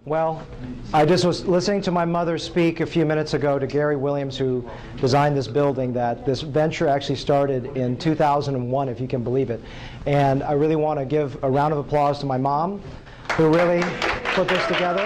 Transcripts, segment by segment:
Well, I just was listening to my mother speak a few minutes ago to Gary Williams, who designed this building, that this venture actually started in 2001, if you can believe it. And I really want to give a round of applause to my mom, who really put this together.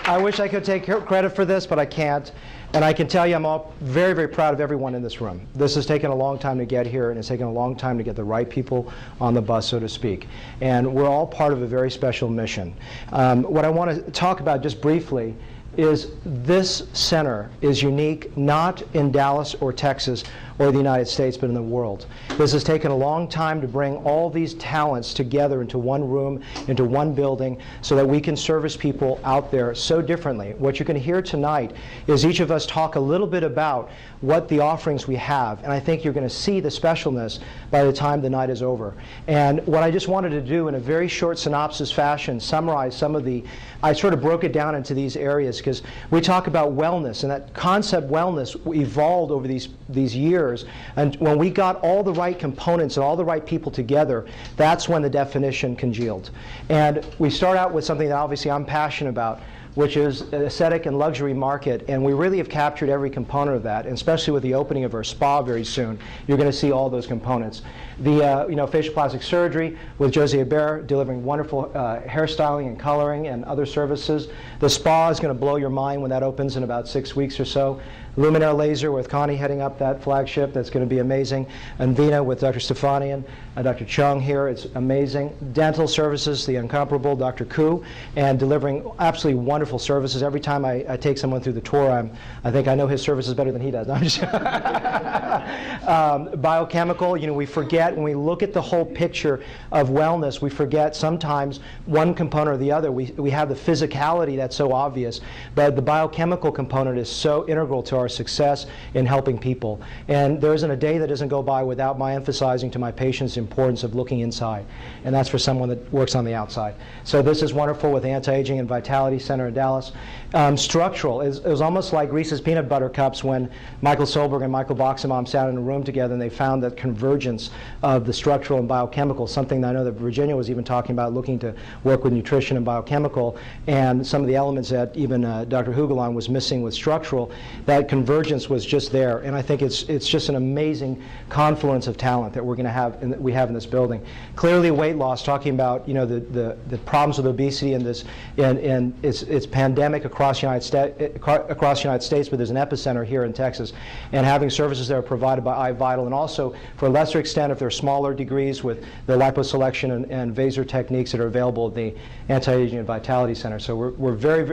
I wish I could take credit for this, but I can't. And I can tell you I'm all very, very proud of everyone in this room. This has taken a long time to get here, and it's taken a long time to get the right people on the bus, so to speak. And we're all part of a very special mission. What I want to talk about just briefly is this center is unique, not in Dallas or Texas or the United States, but in the world. This has taken a long time to bring all these talents together into one room, into one building, so that we can service people out there so differently. What you're going to hear tonight is each of us talk a little bit about what the offerings we have, and I think you're going to see the specialness by the time the night is over. And what I just wanted to do in a very short synopsis fashion, summarize some of the, I sort of broke it down into these areas, because we talk about wellness, and that concept wellness evolved over these years. And when we got all the right components and all the right people together, that's when the definition congealed. And we start out with something that obviously I'm passionate about, which is an aesthetic and luxury market, and we really have captured every component of that, and especially with the opening of our spa very soon, you're going to see all those components. The facial plastic surgery with Josie Hebert delivering wonderful hairstyling and coloring and other services. The spa is going to blow your mind when that opens in about 6 weeks or so. Luminaire Laser with Connie heading up that flagship, that's going to be amazing. And Vina with Dr. Stefanian and Dr. Chung here, it's amazing. Dental services, the incomparable Dr. Koo, and delivering absolutely wonderful services. Every time I take someone through the tour, I think I know his services better than he does. I'm just biochemical, we forget, when we look at the whole picture of wellness, we forget sometimes one component or the other. We have the physicality that's so obvious, but the biochemical component is so integral to our success in helping people. And there isn't a day that doesn't go by without my emphasizing to my patients the importance of looking inside. And that's for someone that works on the outside. So this is wonderful with Anti-Aging and Vitality Center in Dallas. Structural, it was almost like Reese's Peanut Butter Cups when Michael Solberg and Michael Boxemom sat in a room together and they found that convergence of the structural and biochemical, something that I know that Virginia was even talking about, looking to work with nutrition and biochemical, and some of the elements that even Dr. Hugelon was missing with structural. That convergence was just there, and I think it's just an amazing confluence of talent that we're going to have, and that we have in this building. Clearly, weight loss, talking about the problems with obesity and this, and it's pandemic across the United States, but there's an epicenter here in Texas, and having services that are provided by iVital, and also for a lesser extent, if they're smaller degrees, with the liposelection and Vaser techniques that are available at the Anti-Aging and Vitality Center. So I'm very,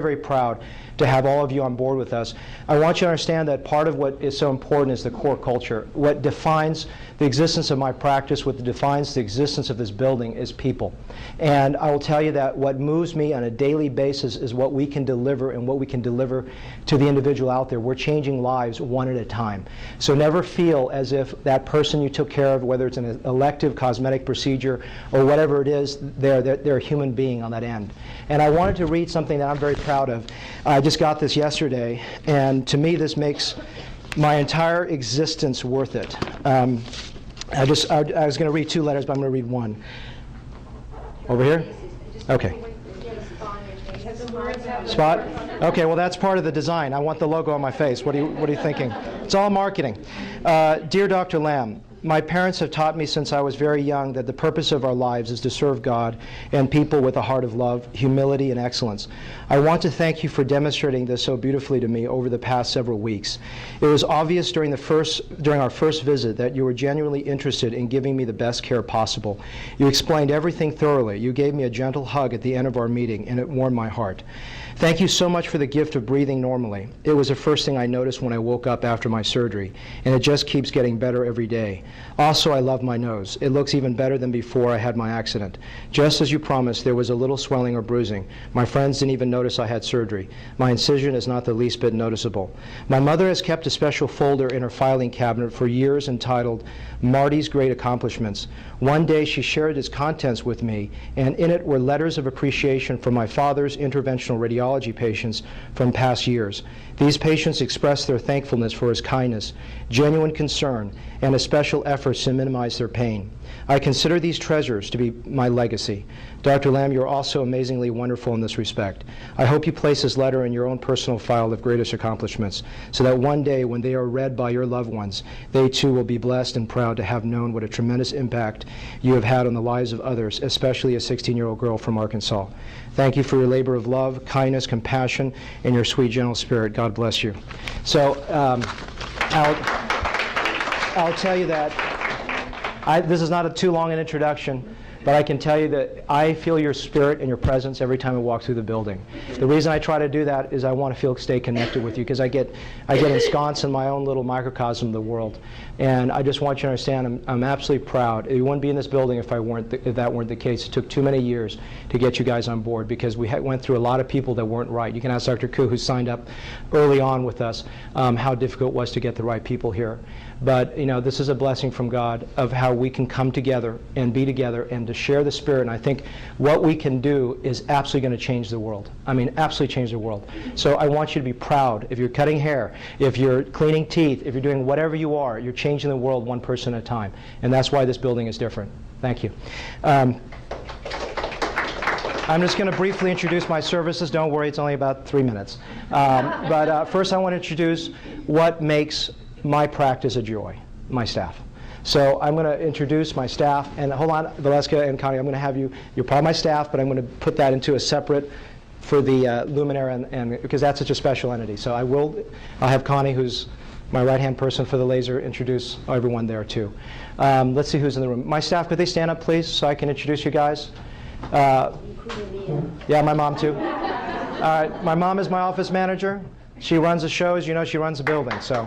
very proud to have all of you on board with us. I want you to understand that part of what is so important is the core culture. What defines the existence of my practice, what defines the existence of this building, is people. And I will tell you that what moves me on a daily basis is what we can deliver, and what we can deliver to the individual out there. We're changing lives one at a time. So never feel as if that person you took care of, whether it's an elective cosmetic procedure or whatever it is, they're a human being on that end. And I wanted to read something that I'm very proud of. I just got this yesterday, and to me this makes my entire existence worth it. I was going to read 2 letters, but I'm going to read one. Over here? Okay. Spot? Okay, well that's part of the design. I want the logo on my face. What are you thinking? It's all marketing. Dear Dr. Lamb, my parents have taught me since I was very young that the purpose of our lives is to serve God and people with a heart of love, humility, and excellence. I want to thank you for demonstrating this so beautifully to me over the past several weeks. It was obvious during our first visit that you were genuinely interested in giving me the best care possible. You explained everything thoroughly. You gave me a gentle hug at the end of our meeting, and it warmed my heart. Thank you so much for the gift of breathing normally. It was the first thing I noticed when I woke up after my surgery, and it just keeps getting better every day. Also, I love my nose. It looks even better than before I had my accident. Just as you promised, there was a little swelling or bruising. My friends didn't even notice I had surgery. My incision is not the least bit noticeable. My mother has kept a special folder in her filing cabinet for years entitled Marty's Great Accomplishments. One day she shared its contents with me, and in it were letters of appreciation from my father's interventional radiology patients from past years. These patients expressed their thankfulness for his kindness, genuine concern, and especial efforts to minimize their pain. I consider these treasures to be my legacy. Dr. Lam, you're also amazingly wonderful in this respect. I hope you place this letter in your own personal file of greatest accomplishments, so that one day when they are read by your loved ones, they too will be blessed and proud to have known what a tremendous impact you have had on the lives of others, especially a 16-year-old girl from Arkansas. Thank you for your labor of love, kindness, compassion, and your sweet, gentle spirit. God bless you. So I'll tell you that this is not too long an introduction, but I can tell you that I feel your spirit and your presence every time I walk through the building. The reason I try to do that is I want to stay connected with you, because I get ensconced in my own little microcosm of the world. And I just want you to understand, I'm absolutely proud. You wouldn't be in this building if that weren't the case. It took too many years to get you guys on board, because we went through a lot of people that weren't right. You can ask Dr. Koo, who signed up early on with us, how difficult it was to get the right people here. But this is a blessing from God of how we can come together and be together and to share the Spirit. And I think what we can do is absolutely going to change the world. I mean, absolutely change the world. So I want you to be proud. If you're cutting hair, if you're cleaning teeth, if you're doing whatever you are, you're changing the world one person at a time. And that's why this building is different. Thank you. I'm just going to briefly introduce my services. Don't worry, it's only about 3 minutes. But first I want to introduce what makes my practice a joy, my staff. So I'm going to introduce my staff, and hold on, Valeska and Connie, I'm going to have you're part of my staff, but I'm going to put that into a separate for the Luminaire, and because that's such a special entity. So I'll have Connie, who's my right-hand person for the laser, introduce everyone there too. Let's see who's in the room. My staff, could they stand up, please, so I can introduce you guys? Yeah, my mom too. All right, my mom is my office manager. She runs the shows, she runs the building, so.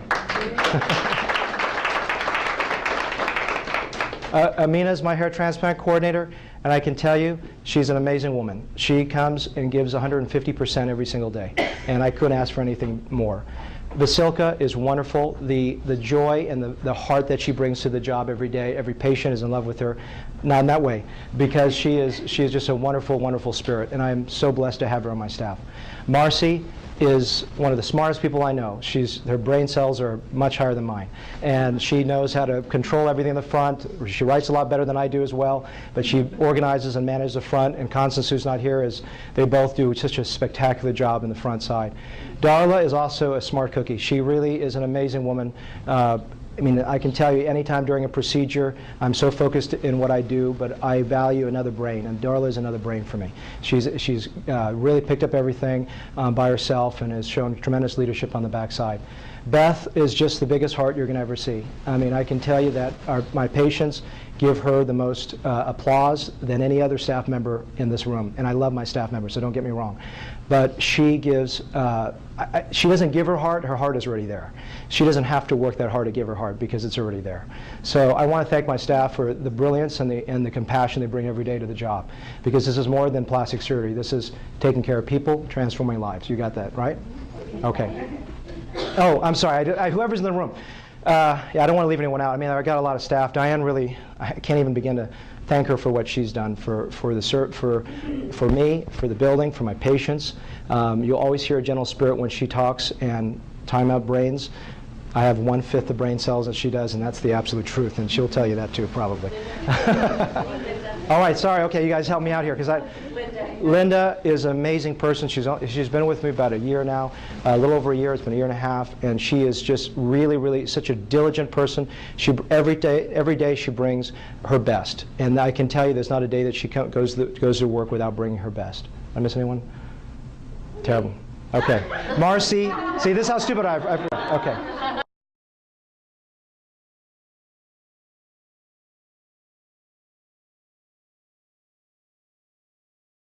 Amina's my hair transplant coordinator, and I can tell you, she's an amazing woman. She comes and gives 150% every single day, and I couldn't ask for anything more. Vasilka is wonderful. The joy and the heart that she brings to the job every day, every patient is in love with her. Not in that way, because she is just a wonderful, wonderful spirit, and I'm so blessed to have her on my staff. Marcy is one of the smartest people I know. Her brain cells are much higher than mine. And she knows how to control everything in the front. She writes a lot better than I do as well, but she organizes and manages the front. And Constance, who's not here, they both do such a spectacular job in the front side. Darla is also a smart cookie. She really is an amazing woman. I mean, I can tell you anytime during a procedure, I'm so focused in what I do, but I value another brain, and Darla is another brain for me. She's really picked up everything by herself and has shown tremendous leadership on the backside. Beth is just the biggest heart you're going to ever see. I mean, I can tell you that my patients give her the most applause than any other staff member in this room, and I love my staff members, so don't get me wrong. But she gives, she doesn't give her heart is already there. She doesn't have to work that hard to give her heart because it's already there. So I want to thank my staff for the brilliance and the compassion they bring every day to the job, because this is more than plastic surgery. This is taking care of people, transforming lives. You got that, right? Okay. Oh, I'm sorry, whoever's in the room. Yeah, I don't want to leave anyone out. I mean, I got a lot of staff. Diane really, I can't even begin to thank her for what she's done for me, for the building, for my patients. You'll always hear a gentle spirit when she talks, and time out brains. I have 1/5 the brain cells that she does, and that's the absolute truth, and she'll tell you that too, probably. All right, sorry, okay, you guys help me out here, because Linda is an amazing person. She's been with me about a year now, a little over a year. It's been a year and a half, and she is just really, really such a diligent person. Every day she brings her best, and I can tell you there's not a day that she goes to work without bringing her best. Did I miss anyone? Terrible. Okay. Marcy, see, this is how stupid okay.